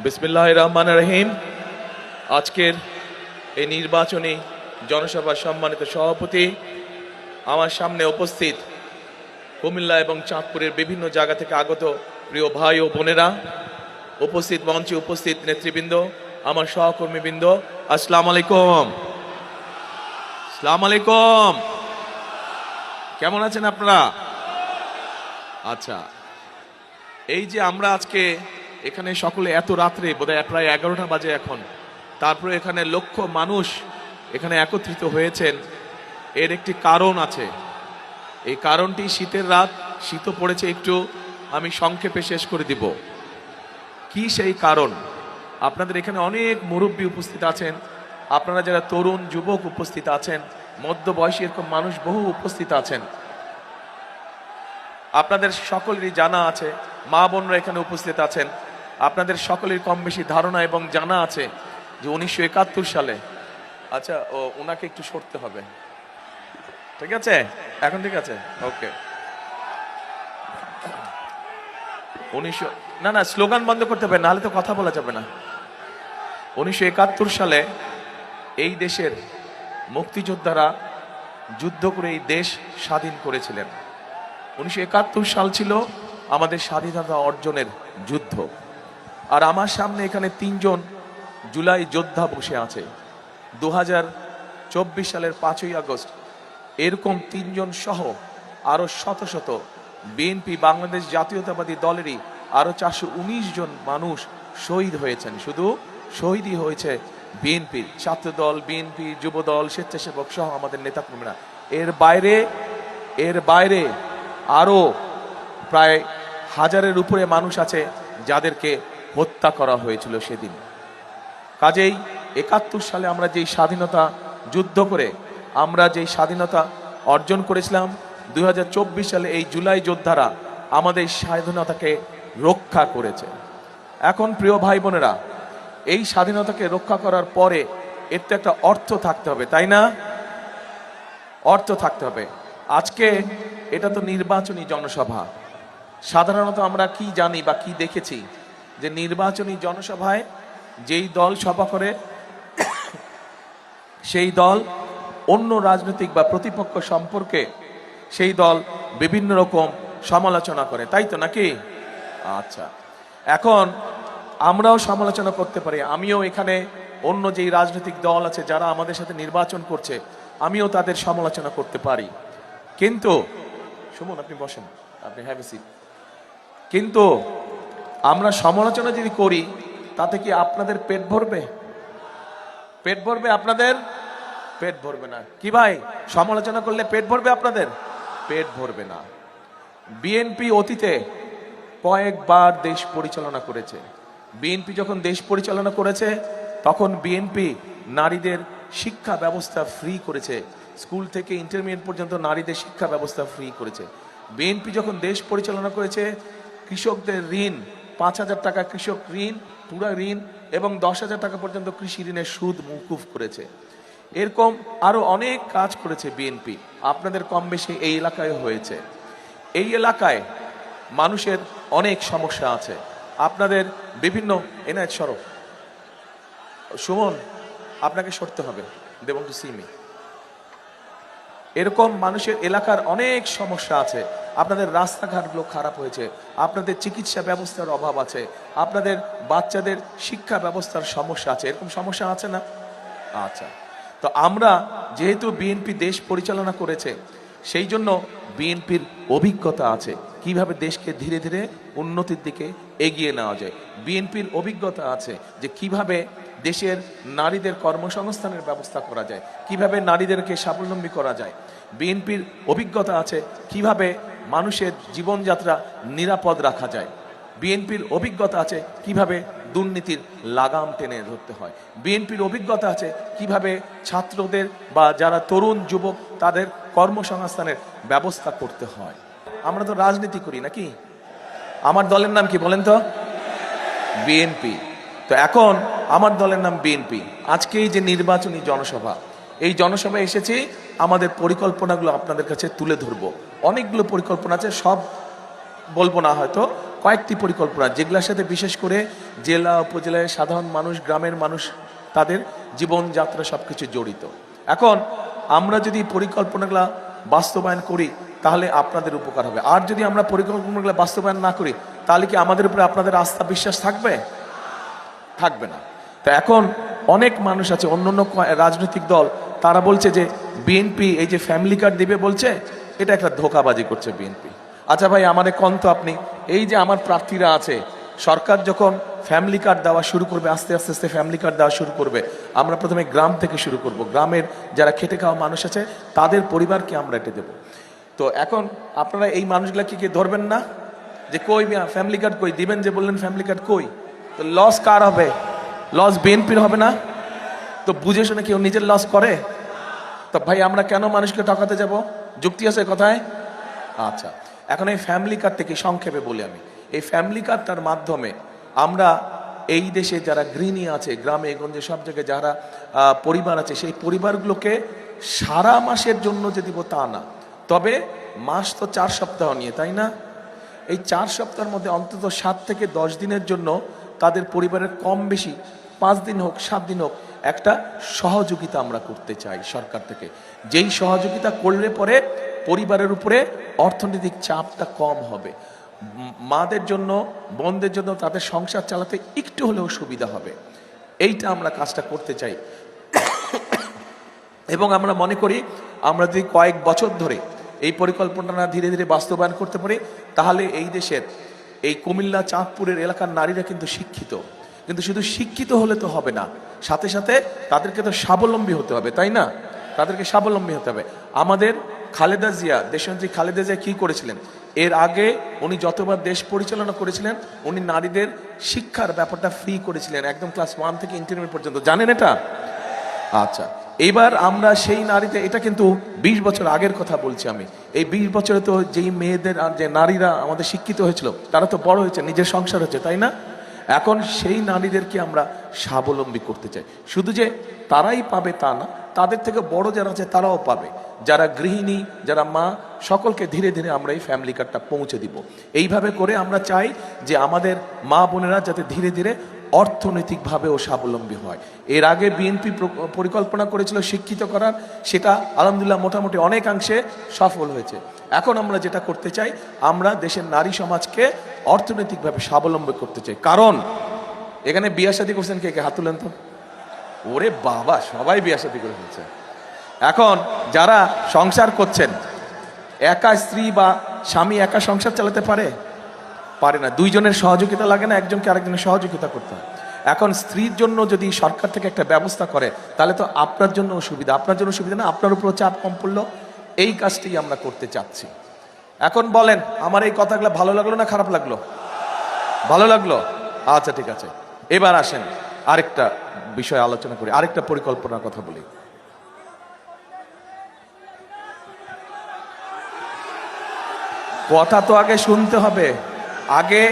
বিসমিল্লাহির রহমানির রহিম। আজকের এই নির্বাচনী জনসভার সম্মানিত সভাপতি, আমার সামনে উপস্থিত কুমিল্লা এবং চাঁদপুরের বিভিন্ন জায়গা থেকে আগত প্রিয় ভাই ও বোনেরা, উপস্থিত মঞ্চে উপস্থিত নেতৃবৃন্দ, আমার সহকর্মীবৃন্দ, আসসালামু আলাইকুম। আসসালামু আলাইকুম। কেমন আছেন আপনারা? আচ্ছা, এই যে আমরা আজকে এখানে সকলে এত রাত্রে, বোধহয় প্রায় 11টা বাজে এখন, তারপরে এখানে লক্ষ মানুষ এখানে একত্রিত হয়েছেন, এর একটি কারণ আছে। এই কারণটি শীতের রাত, শীতও পড়েছে একটু, আমি সংক্ষেপে শেষ করে দিব। কি সেই কারণ? আপনাদের এখানে অনেক মুরব্বী উপস্থিত আছেন, আপনারা যারা তরুণ যুবক উপস্থিত আছেন, মধ্যবয়সী এরকম মানুষ বহু উপস্থিত আছেন। আপনাদের সকলেরই জানা আছে, মা বোনরা এখানে উপস্থিত আছেন, আপনাদের সকলের কম বেশি ধারণা এবং জানা আছে যে 1971 সালে, আচ্ছা ওনাকে একটু সরতে হবে, ঠিক আছে? এখন ঠিক আছে, ওকে। না স্লোগান বন্ধ করতে হবে, নাহলে তো কথা বলা যাবে না। 1971 সালে এই দেশের মুক্তিযোদ্ধারা যুদ্ধ করে এই দেশ স্বাধীন করেছিলেন। 1971 সাল ছিল আমাদের স্বাধীনতা অর্জনের যুদ্ধ। আর আমার সামনে এখানে 3 জন জুলাই যোদ্ধা বসে আছে। 2024 সালের 5ই আগস্ট এরকম 3 জন সহ আরো শত শত বিএনপি বাংলাদেশ জাতীয়তাবাদী দলেরই আরো 419 জন মানুষ শহীদ হয়েছেন। শুধু শহীদই হয়েছে বিএনপির ছাত্র দল, বিএনপি যুব দল, স্বেচ্ছাসেবক সহ আমাদের নেতাকর্মীরা। এর বাইরে আরো প্রায় 1000-এর উপরে মানুষ আছে যাদেরকে হত্যা করা হয়েছিল সেদিন। কাজেই 71 সালে আমরা যেই স্বাধীনতা যুদ্ধ করে আমরা যেই স্বাধীনতা অর্জন করেছিলাম, 2024 সালে এই জুলাই যোদ্ধারা আমাদের স্বাধীনতাকে রক্ষা করেছে। এখন প্রিয় ভাই বোনেরা, এই স্বাধীনতাকে রক্ষা করার পরে এর তো একটা অর্থ থাকতে হবে, তাই না? অর্থ থাকতে হবে। আজকে এটা তো নির্বাচনী জনসভা। সাধারণত আমরা কি জানি বা কি দেখেছি যে নির্বাচনী জনসভায় যেই দল সভা করে সেই দল অন্য রাজনৈতিক বা প্রতিপক্ষ সম্পর্কে সেই দল বিভিন্ন রকম সমালোচনা করে, তাই তো নাকি? আচ্ছা, এখন আমরাও সমালোচনা করতে পারি। আমিও এখানে অন্য যেই রাজনৈতিক দল আছে যারা আমাদের সাথে নির্বাচন করছে, আমিও তাদের সমালোচনা করতে পারি। কিন্তু শুনুন, আপনি বসেন, আপনি হ্যাভ এ সিট। কিন্তু আমরা সমালোচনা যদি করি তাতে কি আপনাদের পেট ভরবে? পেট ভরবে আপনাদের? পেট ভরবে না। কি ভাই, সমালোচনা করলে পেট ভরবে আপনাদের? পেট ভরবে না। বিএনপি অতীতে কয়েকবার দেশ পরিচালনা করেছে। বিএনপি যখন দেশ পরিচালনা করেছে তখন বিএনপি নারীদের শিক্ষা ব্যবস্থা ফ্রি করেছে, স্কুল থেকে ইন্টারমিডিয়েট পর্যন্ত নারীদের শিক্ষা ব্যবস্থা ফ্রি করেছে। বিএনপি যখন দেশ পরিচালনা করেছে কৃষকদের ঋণ, 5,000 টাকা কৃষক ঋণ, পুরা ঋণ, এবং 10,000 টাকা পর্যন্ত কৃষি ঋণের সুদ মওকুফ করেছে। এরকম আরো অনেক কাজ করেছে বিএনপি। আপনাদের কম বেশি এই এলাকায় হয়েছে। এই এলাকায় মানুষের অনেক সমস্যা আছে। আপনাদের বিভিন্ন এনায়েত সরব সুমন, আপনাকে সরতে হবে, they want to see me. এরকম মানুষের এলাকার অনেক সমস্যা আছে। আপনাদের রাস্তাঘাটগুলো খারাপ হয়েছে, আপনাদের চিকিৎসা ব্যবস্থার অভাব আছে, আপনাদের বাচ্চাদের শিক্ষা ব্যবস্থার সমস্যা আছে। এরকম সমস্যা আছে না? আচ্ছা, তো আমরা যেহেতু বিএনপি দেশ পরিচালনা করেছে সেই জন্য বিএনপির অভিজ্ঞতা আছে কিভাবে দেশকে ধীরে ধীরে উন্নতির দিকে এগিয়ে নেওয়া যায়। বিএনপির অভিজ্ঞতা আছে যে কিভাবে দেশের নারীদের কর্মসংস্থানের ব্যবস্থা করা যায়, কিভাবে নারীদেরকে স্বাবলম্বী করা যায়। বিএনপির অভিজ্ঞতা আছে কিভাবে মানুষের জীবনযাত্রা নিরাপদ রাখা যায়। বিএনপির অভিজ্ঞতা আছে কিভাবে দুর্নীতির লাগাম টেনে ধরতে হয়। বিএনপির অভিজ্ঞতা আছে কিভাবে ছাত্রদের বা যারা তরুণ যুবক তাদের কর্মসংস্থানের ব্যবস্থা করতে হয়। আমরা তো রাজনীতি করি নাকি? আমার দলের নাম কি বলেন তো? বিএনপি। তো এখন আমার দলের নাম বিএনপি। আজকে এই যে নির্বাচনী জনসভা, এই জনসভায় এসেছি আমাদের পরিকল্পনাগুলো আপনাদের কাছে তুলে ধরবো। অনেকগুলো পরিকল্পনা আছে, সব বলবো না, হয়তো কয়েকটি পরিকল্পনা, যেগুলোর সাথে বিশেষ করে জেলা উপজেলায় সাধারণ মানুষ, গ্রামের মানুষ, তাদের জীবনযাত্রা সব কিছু জড়িত। এখন আমরা যদি পরিকল্পনাগুলো বাস্তবায়ন করি তাহলে আপনাদের উপকার হবে, আর যদি আমরা পরিকল্পনাগুলো বাস্তবায়ন না করি তাহলে কি আমাদের উপরে আপনাদের আস্থা বিশ্বাস থাকবে? থাকবে না। তো এখন অনেক মানুষ আছে, অন্য অন্য রাজনৈতিক দল, তারা বলছে যে বিএনপি এই যে ফ্যামিলি কার্ড দিবে বলছে, এটা একটা ধোঁকাবাজি করছে বিএনপি। আচ্ছা ভাই, আমাদের কন্ত আপনি, এই যে আমার প্রার্থীরা আছে, সরকার যখন ফ্যামিলি কার্ড দেওয়া শুরু করবে, আস্তে আস্তে আস্তে ফ্যামিলি কার্ড দেওয়া শুরু করবে, আমরা প্রথমে গ্রাম থেকে শুরু করব, গ্রামের যারা খেটে খাওয়া মানুষ আছে তাদের পরিবারকে আমরা এটা দেবো। তো এখন আপনারা এই মানুষগুলা কি ধরবেন না যে কই ফ্যামিলি কার্ড কই দিবেন, যে বললেন ফ্যামিলি কার্ড কই? তো লস কার হবে? লস বিএনপির হবে না? তো বুঝে শুনে কেউ নিজের লস করে? তো ভাই আমরা কেন মানুষকে ঠকাতে যাব? যুক্তি আছে কথায়? আচ্ছা, এখন এই ফ্যামিলি কার্ড থেকে সংক্ষেপে বলি আমি, এই ফ্যামিলি কার্ডটার মাধ্যমে আমরা এই দেশে যারা গৃহিণী আছে, গ্রামে গঞ্জে সব জায়গায় যারা পরিবার আছে, সেই পরিবারগুলোকে সারা মাসের জন্য যে দিব তা না, তবে মাস তো 4 সপ্তাহ নিয়ে, তাই না? এই 4 সপ্তাহের মধ্যে অন্তত 7 থেকে 10 দিনের জন্য তাদের পরিবারের কম বেশি 5 দিন হোক 7 দিন হোক একটা সহযোগিতা আমরা করতে চাই সরকার থেকে। যেই সহযোগিতা করলে পরে পরিবারের উপরে অর্থনৈতিক চাপটা কম হবে, মাদের জন্য, বোনদের জন্য তাদের সংসার চালাতে একটু হলেও সুবিধা হবে। এইটা আমরা কাজটা করতে চাই এবং আমরা মনে করি আমরা যদি কয়েক বছর ধরে এই পরিকল্পনা ধীরে ধীরে বাস্তবায়ন করতে পারি তাহলে এই দেশের এই কুমিল্লা চাঁদপুরের এলাকার নারীরা কিন্তু শিক্ষিত, কিন্তু শুধু শিক্ষিত হলে তো হবে না, সাথে সাথে তাদেরকে তো স্বাবলম্বী হতে হবে, তাই না? তাদেরকে স্বাবলম্বী হতে হবে। আমাদের খালেদা জিয়া, দেশনেত্রী খালেদা জিয়া কি করেছিলেন? এর আগে উনি যতবার দেশ পরিচালনা করেছিলেন উনি নারীদের শিক্ষার ব্যাপারটা ফ্রি করেছিলেন, একদম ক্লাস 1 থেকে ইন্টারমিডিয়েট পর্যন্ত, জানেন এটা? আচ্ছা, এবার আমরা সেই নারীতে, এটা কিন্তু 20 বছর আগের কথা বলছি আমি, এই 20 বছরে তো যেই মেয়েদের আর যে নারীরা আমাদের শিক্ষিত হয়েছিল তারা তো বড় হয়েছে, নিজের সংসার হচ্ছে, তাই না? এখন সেই নারীদেরকে আমরা স্বাবলম্বী করতে চাই। শুধু যে তারাই পাবে তা না, তাদের থেকে বড় যারা আছে তারাও পাবে, যারা গৃহিণী, যারা মা, সকলকে ধীরে ধীরে আমরা এই ফ্যামিলি কার্ডটা পৌঁছে দিব। এইভাবে করে আমরা চাই যে আমাদের মা বোনেরা যাতে ধীরে ধীরে অর্থনৈতিকভাবেও স্বাবলম্বী হয়। এর আগে বিএনপি পরিকল্পনা করেছিল শিক্ষিত করার, সেটা আলহামদুলিল্লাহ মোটামুটি অনেকাংশে সফল হয়েছে। এখন আমরা যেটা করতে চাই, আমরা দেশের নারী সমাজকে অর্থনৈতিকভাবে স্বাবলম্বী করতে চাই। কারণ এখানে বিয়ে শাদী করছেন কে কে? হাত তুলেন তো। ওরে বাবা, সবাই বিয়ে শাদী করে ফেলছে। এখন যারা সংসার করছেন, একা স্ত্রী বা স্বামী একা সংসার চালাতে পারে? পারে না। দুইজনের সহযোগিতা লাগে না? একজনকে আরেকজনের সহযোগিতা করতে হয়। এখন স্ত্রীর জন্য যদি সরকার থেকে একটা ব্যবস্থা করে তাহলে তো আপনার জন্য সুবিধা, আপনার জন্য সুবিধা না, আপনার উপর চাপ কম পড়লো। এই কাজটি আমরা করতে চাচ্ছি। এখন বলেন, আমার এই কথাগুলো ভালো লাগলো না খারাপ লাগলো? ভালো লাগলো? আচ্ছা ঠিক আছে, এবার আসেন আরেকটা বিষয় আলোচনা করি, আরেকটা পরিকল্পনার কথা বলি। কথা তো আগে শুনতে হবে, আগে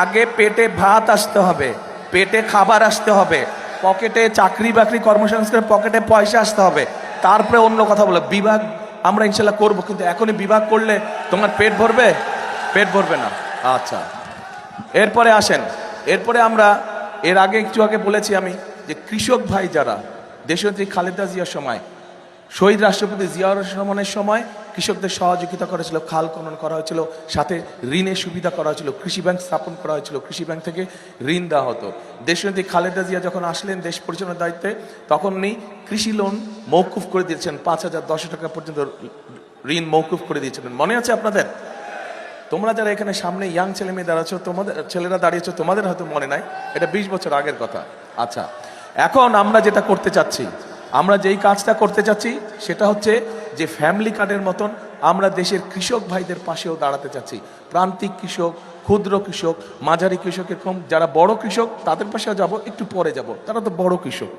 আগে পেটে ভাত আসতে হবে, পেটে খাবার আসতে হবে, পকেটে চাকরি বাকরি কর্মসংস্থানের পকেটে পয়সা আসতে হবে, তারপরে অন্য কথা বলে। বিভাগ আমরা ইনশাল্লাহ করবো, কিন্তু এখনই বিভাগ করলে তোমার পেট ভরবে? পেট ভরবে না। আচ্ছা, এরপরে আসেন, এরপরে আমরা এর আগে একটু আগে বলেছি আমি যে কৃষক ভাই যারা, দেশনেত্রী খালেদা জিয়ার সময়, শহীদ রাষ্ট্রপতি জিয়াউর রহমানের সময় কৃষকদের সহযোগিতা করেছিল, খাল খনন করা হয়েছিল, সাথে ঋণের সুবিধা করা হয়েছিল, কৃষি ব্যাংক স্থাপন করা হয়েছিল, কৃষি ব্যাংক থেকে ঋণ দেওয়া হতো। দেশনেত্রী খালেদা জিয়া যখন আসলেন দেশ পরিচালনার দায়িত্বে, তখন উনি কৃষি লোন মৌকুফ করে দিয়েছেন, 5,100 টাকা পর্যন্ত ঋণ মৌকুফ করে দিয়েছিলেন, মনে আছে আপনাদের? তোমরা যারা এখানে সামনে ইয়াং ছেলে মেয়ে দাঁড়াচ্ছ, তোমাদের ছেলেরা দাঁড়িয়েছ, তোমাদের হয়তো মনে নাই, এটা 20 বছর আগের কথা। আচ্ছা, এখন আমরা যেটা করতে চাচ্ছি, আমরা যেই কাজটা করতে চাচ্ছি সেটা হচ্ছে যে ফ্যামিলি কার্ডের মতন আমরা দেশের কৃষক ভাইদের পাশেও দাঁড়াতে চাচ্ছি। প্রান্তিক কৃষক, ক্ষুদ্র কৃষক, মাঝারি কৃষক, এরকম যারা বড় কৃষক তাদের পাশেও যাব, একটু পরে যাব, তারা তো বড় কৃষক।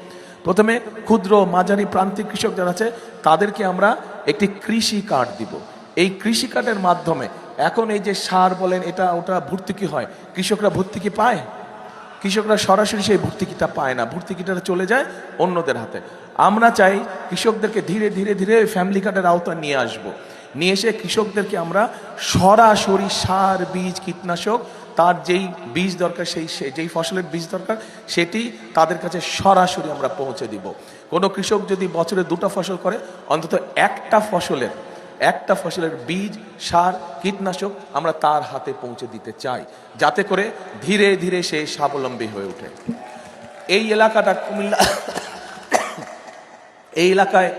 প্রথমে ক্ষুদ্র, মাঝারি, প্রান্তিক কৃষক যারা আছে তাদেরকে আমরা একটি কৃষি কার্ড দিব। এই কৃষি কার্ডের মাধ্যমে এখন এই যে সার বলেন, এটা ওটা ভর্তুকি হয়, কৃষকরা ভর্তুকি পায়? কৃষকরা সরাসরি সেই ভর্তুকিটা পায় না, ভর্তুকিটা চলে যায় অন্যদের হাতে। আমরা চাই কৃষকদেরকে ধীরে ধীরে ধীরে ফ্যামিলি কার্ডের আওতায় নিয়ে আসব, নিয়ে এসে কৃষকদেরকে আমরা সরাসরি সার, বীজ, কীটনাশক তার যেই বীজ দরকার, যেই ফসলের বীজ দরকার সেটি তাদের কাছে সরাসরি আমরা পৌঁছে দিব। কোনো কৃষক যদি বছরে 2টা ফসল করে, অন্তত একটা ফসলের বীজ, সার, কীটনাশক আমরা তার হাতে পৌঁছে দিতে চাই, যাতে করে ধীরে ধীরে সে স্বাবলম্বী হয়ে ওঠে। এই এলাকাটা কুমিল্লা, এই এলাকায়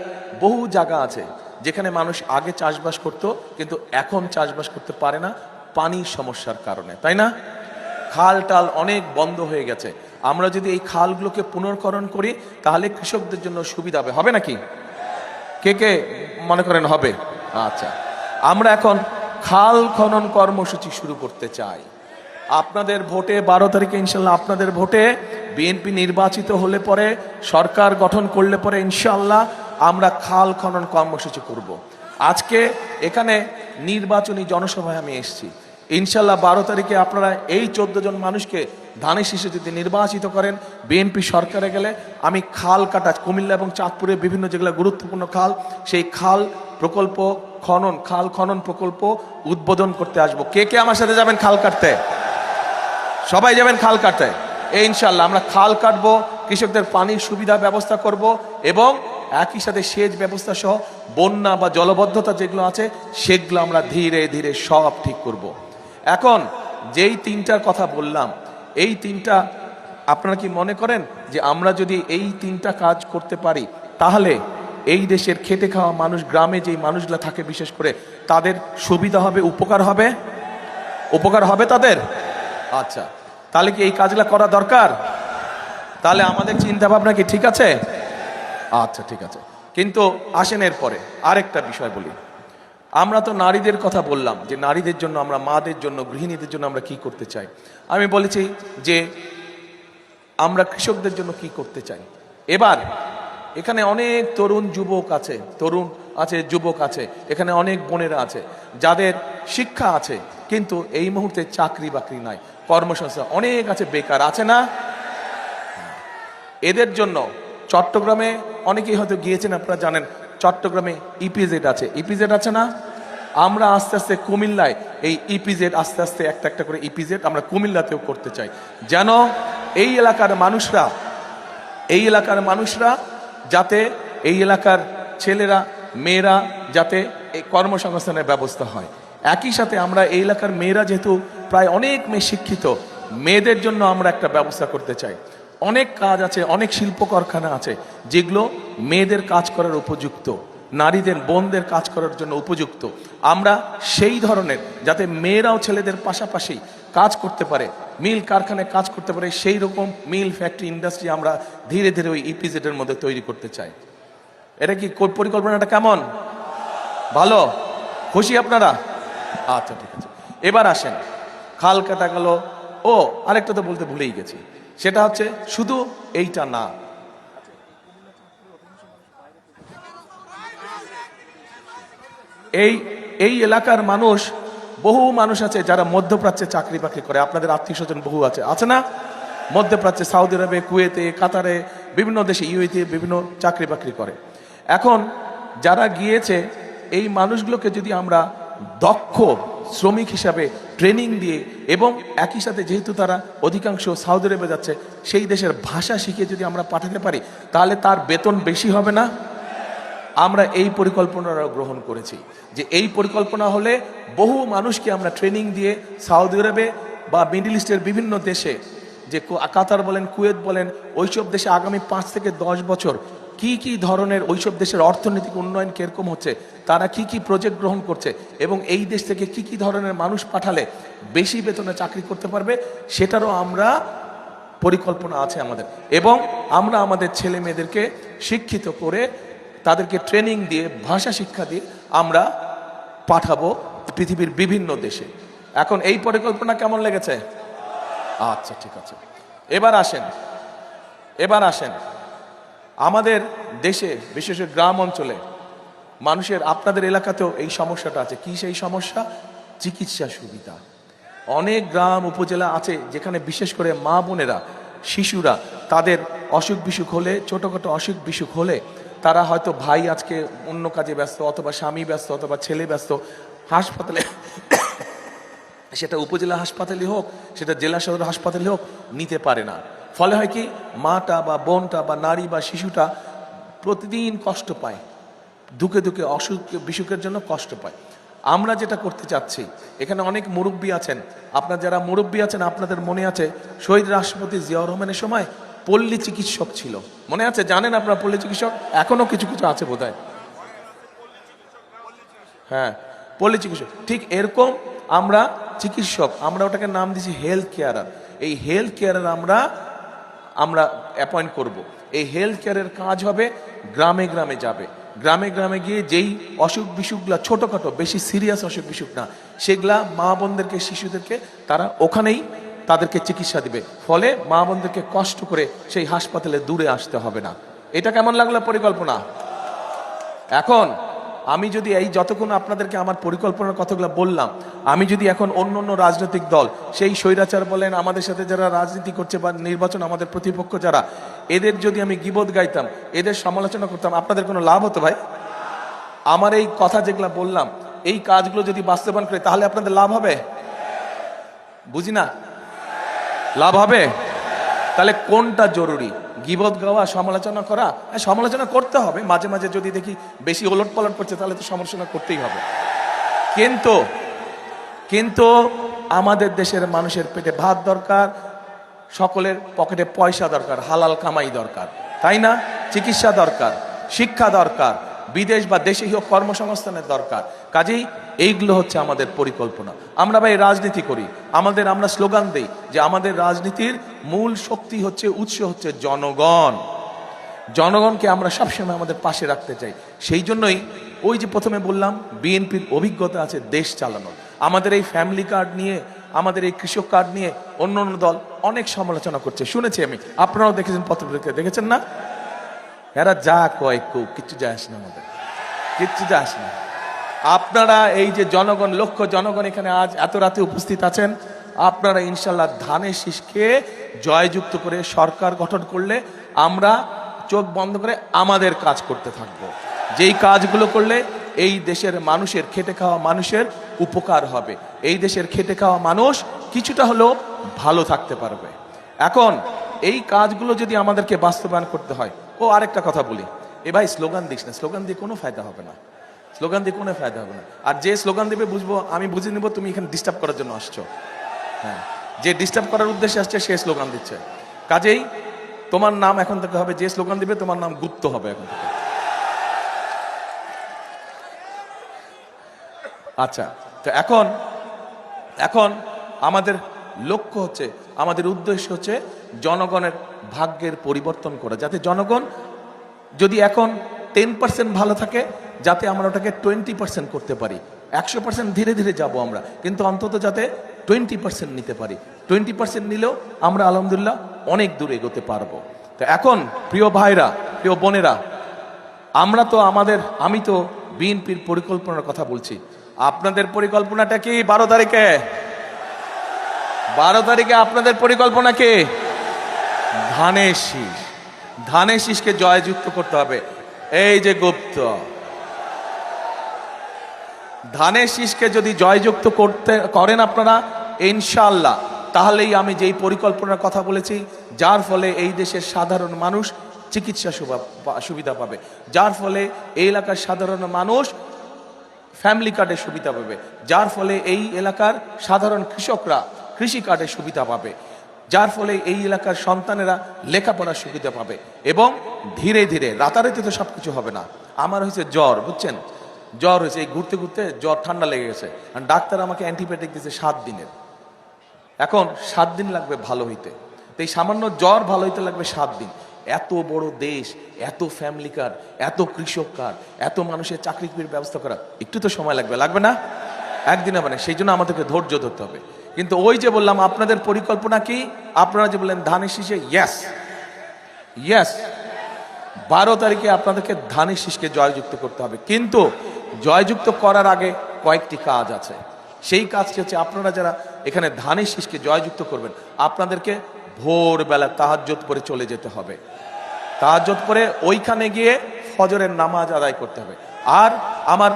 বহু জায়গা আছে যেখানে মানুষ আগে চাষবাস করত, কিন্তু এখন চাষবাস করতে পারে না পানির সমস্যার কারণে, তাই না? খাল টাল অনেক বন্ধ হয়ে গেছে। আমরা যদি এই খালগুলোকে পুনর্করণ করি তাহলে কৃষকদের জন্য সুবিধা হবে নাকি? কে কে মনে করেন হবে? আচ্ছা, আমরা এখন খাল খনন কর্মসূচি শুরু করতে চাই। আপনাদের ভোটে 12 তারিখে ইনশাল্লাহ, আপনাদের ভোটে বিএনপি নির্বাচিত হলে পরে, সরকার গঠন করলে পরে ইনশাল্লাহ আমরা খাল খনন কর্মসূচি করব। আজকে এখানে নির্বাচনী জনসভায় আমি এসেছি। ইনশাল্লাহ 12 তারিখে আপনারা এই 14 জন মানুষকে ধানের শীষে যদি নির্বাচিত করেন, বিএনপি সরকারে গেলে আমি খাল কাটা, কুমিল্লা এবং চাঁদপুরে বিভিন্ন যেগুলো গুরুত্বপূর্ণ খাল, সেই খাল খনন প্রকল্প উদ্বোধন করতে আসবো। কে কে আমার সাথে যাবেন খাল কাটতে? সবাই যাবেন খাল কাটতে। ইনশাল্লাহ আমরা খাল কাটবো, কৃষকদের পানির সুবিধা ব্যবস্থা করব, এবং একই সাথে সেচ ব্যবস্থা সহ বন্যা বা জলবদ্ধতা যেগুলো আছে সেগুলো আমরা ধীরে ধীরে সব ঠিক করব। এখন যেই 3টার কথা বললাম, এই 3টা আপনারা কি মনে করেন যে আমরা যদি এই 3টা কাজ করতে পারি তাহলে এই দেশের খেটে খাওয়া মানুষ, গ্রামে যেই মানুষগুলো থাকে বিশেষ করে, তাদের সুবিধা হবে, উপকার হবে তাদের? আচ্ছা, তাহলে কি এই কাজগুলো করা দরকার? তাহলে আমাদের চিন্তা ভাবনা কি ঠিক আছে? আচ্ছা, ঠিক আছে। কিন্তু আসেন এরপরে আরেকটা বিষয় বলি। আমরা তো নারীদের কথা বললাম, যে নারীদের জন্য, আমরা মাদের জন্য, গৃহিণীদের জন্য আমরা কি করতে চাই। আমি বলেছি যে আমরা কৃষকদের জন্য কি করতে চাই। এবার এখানে অনেক যুবক আছে, এখানে অনেক বোনেরা আছে যাদের শিক্ষা আছে, কিন্তু এই মুহূর্তে চাকরি বাকরি নাই, কর্মসংস্থান অনেক আছে, বেকার আছে না? এদের জন্য চট্টগ্রামে অনেকেই হয়তো গিয়েছেন, আপনারা জানেন চট্টগ্রামে ইপিজেড আছে না? আমরা আস্তে আস্তে কুমিল্লায় এই ইপিজেড, আস্তে আস্তে একটা করে ইপিজেড আমরা কুমিল্লাতেও করতে চাই, যেন এই এলাকার মানুষরা যাতে, এই এলাকার ছেলেরা মেয়েরা যাতে এই কর্মসংস্থানের ব্যবস্থা হয়। একই সাথে আমরা এই এলাকার মেয়েরা, যেহেতু প্রায় অনেক মেয়ে শিক্ষিত, মেয়েদের জন্য আমরা একটা ব্যবস্থা করতে চাই। অনেক কাজ আছে, অনেক শিল্প কারখানা আছে যেগুলো মেয়েদের কাজ করার উপযুক্ত, নারীদের বোনদের কাজ করার জন্য উপযুক্ত। আমরা সেই ধরনের, যাতে মেয়েরাও ছেলেদের পাশাপাশি কাজ করতে পারে, মিল কারখানায় কাজ করতে পারে, সেই রকম মিল, ফ্যাক্টরি, ইন্ডাস্ট্রি আমরা ধীরে ধীরে ওই ইপিজেডের মধ্যে তৈরি করতে চাই। এটা কি পরিকল্পনাটা কেমন? ভালো? খুশি আপনারা? আচ্ছা, ঠিক আছে। এবার আসেন, খাল কাটা গেল। ও আরেকটা তো বলতে ভুলেই গেছি, সেটা হচ্ছে শুধু এইটা না, এই এলাকার মানুষ, বহু মানুষ আছে যারা মধ্যপ্রাচ্যে চাকরি বাকরি করে। আপনাদের আত্মীয় স্বজন বহু আছে না? মধ্যপ্রাচ্যে, সৌদি আরবে, কুয়েতে, কাতারে, বিভিন্ন দেশে, ইউএইতে বিভিন্ন চাকরি বাকরি করে। এখন যারা গিয়েছে, এই মানুষগুলোকে যদি আমরা দক্ষ শ্রমিক হিসাবে ট্রেনিং দিয়ে, এবং একই সাথে যেহেতু তারা অধিকাংশ সৌদি আরবে যাচ্ছে, সেই দেশের ভাষা শিখে যদি আমরা পাঠাতে পারি, তাহলে তার বেতন বেশি হবে না? আমরা এই পরিকল্পনাটা গ্রহণ করেছি, যে এই পরিকল্পনা হলে বহু মানুষকে আমরা ট্রেনিং দিয়ে সৌদি আরবে বা মিডল ইস্টের বিভিন্ন দেশে, যে কাতার বলেন, কুয়েত বলেন, ওইসব দেশে আগামী 5 থেকে 10 বছর কি ধরনের ওইসব দেশের অর্থনৈতিক উন্নয়ন কিরকম হচ্ছে, তারা কি প্রজেক্ট গ্রহণ করছে, এবং এই দেশ থেকে কি ধরনের মানুষ পাঠালে বেশি বেতনে চাকরি করতে পারবে, সেটারও আমরা পরিকল্পনা আছে আমাদের। এবং আমরা আমাদের ছেলে মেয়েদেরকে শিক্ষিত করে, তাদেরকে ট্রেনিং দিয়ে, ভাষা শিক্ষা দিয়ে আমরা পাঠাবো পৃথিবীর বিভিন্ন দেশে। এখন এই পরিকল্পনা কেমন লেগেছে? আচ্ছা, ঠিক আছে। এবার আসেন আমাদের দেশে, বিশেষ করে গ্রাম অঞ্চলে মানুষের, আপনাদের এলাকাতেও এই সমস্যাটা আছে। কি সেই সমস্যা? চিকিৎসা সুবিধা। অনেক গ্রাম উপজেলা আছে যেখানে বিশেষ করে মা বোনেরা, শিশুরা, তাদের অসুখ বিসুখ হলে, ছোটখাটো অসুখ বিসুখ হলে, তারা হয়তো ভাই আজকে অন্য কাজে ব্যস্ত, অথবা স্বামী ব্যস্ত, অথবা ছেলে ব্যস্ত, সেটা উপজেলা হাসপাতালে হোক, সেটা জেলা সদর হাসপাতালে হোক, নিতে পারে না। ফলে হয় কি, মাটা বা বোনটা বা নারী বা শিশুটা প্রতিদিন কষ্ট পায়, ধুকে ধুকে অসুখ বিসুখের জন্য কষ্ট পায়। আমরা যেটা করতে চাচ্ছি, এখানে অনেক মুরব্বী আছেন, আপনার যারা মুরব্বী আছেন আপনাদের মনে আছে শহীদ রাষ্ট্রপতি জিয়াউর রহমানের সময় পল্লী চিকিৎসক ছিল, মনে আছে? জানেন আপনারা পল্লী চিকিৎসক? এখনো কিছু কিছু আছে বোধহয়। হ্যাঁ, পল্লী চিকিৎসক। ঠিক এরকম আমরা চিকিৎসক, আমরা ওটাকে নাম দিয়েছি হেলথ কেয়ারার। এই হেলথ কেয়ারার আমরা অ্যাপয়েন্ট করব। এই হেলথ কেয়ারের কাজ হবে গ্রামে গ্রামে যাবে, গ্রামে গ্রামে গিয়ে যেই অসুখ বিসুখগুলা ছোটোখাটো, বেশি সিরিয়াস অসুখ বিসুখ না, সেগুলা মা বোনদেরকে, শিশুদেরকে তারা ওখানেই তাদেরকে চিকিৎসা দিবে। ফলে মা বোনদেরকে কষ্ট করে সেই হাসপাতালে দূরে আসতে হবে না। এটা কেমন লাগলো পরিকল্পনা? এখন আমি যদি এই যতক্ষণ আপনাদেরকে আমার পরিকল্পনার কথাগুলো বললাম, আমি যদি এখন অন্য অন্য রাজনৈতিক দল, সেই স্বৈরাচার বলেন, আমাদের সাথে যারা রাজনীতি করছে বা নির্বাচন আমাদের প্রতিপক্ষ যারা, এদের যদি আমি গীবত গাইতাম, এদের সমালোচনা করতাম, আপনাদের কোনো লাভ হতো ভাই? আমার এই কথা যেগুলো বললাম, এই কাজগুলো যদি বাস্তবায়ন করে, তাহলে আপনাদের লাভ হবে? বুঝি না, লাভ হবে? তাহলে কোনটা জরুরি? গীবত গাওয়া, সমালোচনা করা? সমালোচনা করতে হবে মাঝে মাঝে, যদি দেখি বেশি ওলট পালট করছে তাহলে তো সমালোচনা করতেই হবে। কিন্তু আমাদের দেশের মানুষের পেটে ভাত দরকার, সকলের পকেটে পয়সা দরকার, হালাল কামাই দরকার, তাই না? চিকিৎসা দরকার, শিক্ষা দরকার, বিদেশ বা দেশে হোক কর্মসংস্থানের দরকার। কাজেই এইগুলো হচ্ছে আমাদের পরিকল্পনা। আমরা ভাই রাজনীতি করি, আমরা স্লোগান দেই যে আমাদের রাজনীতির মূল শক্তি হচ্ছে, উৎস হচ্ছে জনগণ। জনগণকে আমরা সবসময় আমাদের পাশে রাখতে চাই। সেই জন্যই ওই যে প্রথমে বললাম, বিএনপির অভিজ্ঞতা আছে দেশ চালানোর। আমাদের এই ফ্যামিলি কার্ড নিয়ে, আমাদের এই কৃষক কার্ড নিয়ে অন্য অন্য দল অনেক সমালোচনা করছে, শুনেছি আমি, আপনারাও দেখেছেন, পত্রপত্রিকা দেখেছেন না? এরা যা কয় কিচ্ছু যায় আসে না, আমাদের কিচ্ছু যায় আসে না। আপনারা এই যে জনগণ, লক্ষ জনগণ এখানে আজ এত রাতে উপস্থিত আছেন, আপনারা ইনশাল্লাহ ধানের শীষকে জয়যুক্ত করে সরকার গঠন করলে আমরা চোখ বন্ধ করে আমাদের কাজ করতে থাকবো। যেই কাজগুলো করলে এই দেশের মানুষের, খেটে খাওয়া মানুষের উপকার হবে, এই দেশের খেটে খাওয়া মানুষ কিছুটা হলেও ভালো থাকতে পারবে। এখন এই কাজগুলো যদি আমাদেরকে বাস্তবায়ন করতে হয়, ও আরেকটা কথা বলি, এ ভাই স্লোগান দিস না, স্লোগান দিয়ে কোনো ফায়দা হবে না, স্লোগান দিয়ে কোনো ফায়দা হবে না। আর যে স্লোগান দেবে বুঝবো, আমি বুঝে নেবো তুমি এখানে ডিস্টার্ব করার জন্য আসছো। হ্যাঁ, যে ডিস্টার্ব করার উদ্দেশ্যে আসছে সে স্লোগান দিচ্ছে। কাজেই তোমার নাম এখন থেকে হবে, যে স্লোগান দিবে তোমার নাম গুপ্ত হবে এখন থেকে। আচ্ছা, তো এখন আমাদের লক্ষ্য হচ্ছে, আমাদের উদ্দেশ্য হচ্ছে জনগণের ভাগ্যের পরিবর্তন করা, যাতে জনগণ যদি এখন 10% ভালো থাকে, যাতে আমরা ওটাকে 20% করতে পারি। 100% ধীরে ধীরে যাব আমরা, কিন্তু অন্তত যাতে 20% নিতে পারি। 20% নিলেও আমরা আলহামদুলিল্লাহ অনেক দূর এগোতে পারবো। তো এখন প্রিয় ভাইরা, প্রিয় বোনেরা, আমি তো বিএনপির পরিকল্পনার কথা বলছি। আপনাদের পরিকল্পনাটা কি? 12 তারিখে আপনাদের পরিকল্পনা কি? ধানের শীষকে জয়যুক্ত করতে হবে। এই যে গুপ্ত, ধানের শীষকে যদি জয়যুক্ত করেন আপনারা ইনশাআল্লাহ, তাহলেই আমি যেই পরিকল্পনার কথা বলেছি, যার ফলে এই দেশের সাধারণ মানুষ চিকিৎসা সুবিধা পাবে, যার ফলে এই এলাকার সাধারণ মানুষ ফ্যামিলি কার্ডের সুবিধা পাবে, যার ফলে এই এলাকার সাধারণ কৃষকরা কৃষি কার্ডের সুবিধা পাবে, যার ফলে এই এলাকার সন্তানেরা লেখাপড়ার সুবিধা পাবে। এবং ধীরে ধীরে, রাতারাতি তো সবকিছু হবে না। আমার হয়েছে জ্বর, বুঝছেন, জ্বর হয়েছে, এই ঘুরতে ঘুরতে জ্বর, ঠান্ডা লেগে গেছে, আর ডাক্তার আমাকে অ্যান্টিবায়োটিক দিয়েছে 7 দিনের। এখন 7 দিন লাগবে ভালো হইতে, তো এই সামান্য জ্বর ভালো হইতে লাগবে 7 দিন। এত বড় দেশ, এত ফ্যামিলি কার্ড, এত কৃষক কার্ড, এত মানুষের চাকরির ব্যবস্থা করা, একটু তো সময় লাগবে না? একদিন হবে না। সেই জন্য আমাদেরকে ধৈর্য ধরতে হবে। কিন্তু ওই যে বললাম, আপনাদের পরিকল্পনা কি? আপনারা যে বললেন ধানের শীষে, ইয়েস, 12 তারিখে আপনাদেরকে ধানের শীষকে জয়যুক্ত করতে হবে। কিন্তু জয়যুক্ত করার আগে কয়েকটি কাজ আছে। সেই কাজটি হচ্ছে, আপনারা যারা এখানে ধানের শীষকে জয়যুক্ত করবেন, আপনাদেরকে ভোরবেলা তাহাজ্জুদ পড়ে চলে যেতে হবে। তাহাজ্জুদ পড়ে ওইখানে গিয়ে ফজরের নামাজ আদায় করতে হবে। আর আমার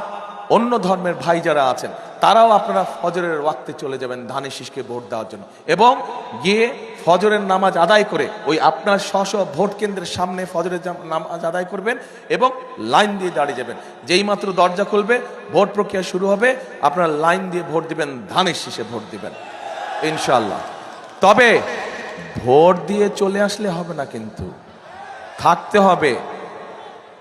অন্য ধর্মের ভাই যারা আছেন, তারাও আপনারা ফজরের ওয়াক্তে চলে যাবেন ধানের শীষকে ভোট দেওয়ার জন্য, এবং গিয়ে ফজরের নামাজ আদায় করে ওই আপনার স্ব ভোট কেন্দ্রের সামনে ফজরের নামাজ আদায় করবেন এবং লাইন দিয়ে দাঁড়িয়ে যাবেন। যেই মাত্র দরজা খুলবে ভোট প্রক্রিয়া শুরু হবে, আপনারা লাইন দিয়ে ভোট দিবেন, ধানের শীষে ভোট দিবেন ইনশাআল্লাহ। তবে ভোট দিয়ে চলে আসলে হবে না, কিন্তু থাকতে হবে।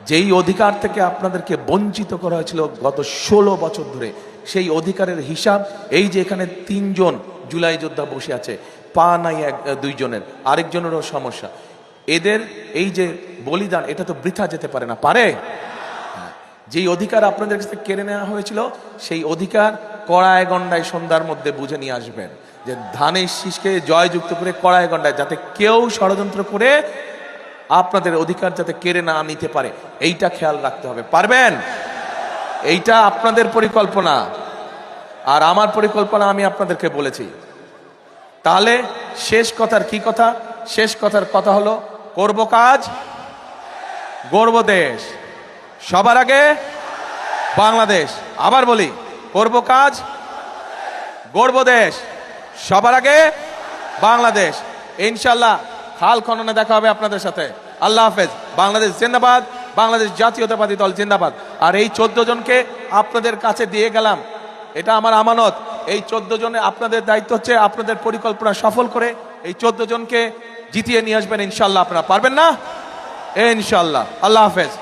যেই অধিকার থেকে আপনাদেরকে বঞ্চিত করা হয়েছিল গত 16 বছর ধরে, সেই অধিকারের হিসাব এই যে এখানে 3 জন জুলাই যোদ্ধা বসে আছে, পা নাই দুইজনের, আরেকজনেরও সমস্যা। এদের এই যে বলিদান, এটা তো বৃথা যেতে পারে না, পারে? যেই অধিকার আপনাদের কাছে কেড়ে নেওয়া হয়েছিল, সেই অধিকার কড়ায় গন্ডায় সন্ধ্যার মধ্যে বুঝে নিয়ে আসবেন, যে ধানের শীষকে জয়যুক্ত করে কড়ায় গন্ডায়, যাতে কেউ ষড়যন্ত্র করে আপনাদের অধিকার যাতে কেড়ে না নিতে পারে, এইটা খেয়াল রাখতে হবে। পারবেন? এইটা আপনাদের পরিকল্পনা, আর আমার পরিকল্পনা আমি আপনাদেরকে বলেছি। তাহলে শেষ কথার কি কথা? শেষ কথার কথা হলো, করব কাজ, গড়ব দেশ, সবার আগে বাংলাদেশ। আবার বলি, করব কাজ, গড়ব দেশ, সবার আগে বাংলাদেশ। ইনশাল্লাহ খাল খননে দেখা হবে আপনাদের সাথে। আল্লাহ হাফেজ। বাংলাদেশ জিন্দাবাদ, বাংলাদেশ জাতীয়তাবাদী দল জিন্দাবাদ। আর এই 14 জনকে আপনাদের কাছে দিয়ে গেলাম, এটা আমার আমানত। এই 14 জনে আপনাদের দায়িত্ব হচ্ছে আপনাদের পরিকল্পনা সফল করে এই 14 জনকে জিতিয়ে নিয়ে আসবেন ইনশাল্লাহ। আপনারা পারবেন না? ইনশাল্লাহ। আল্লাহ হাফেজ।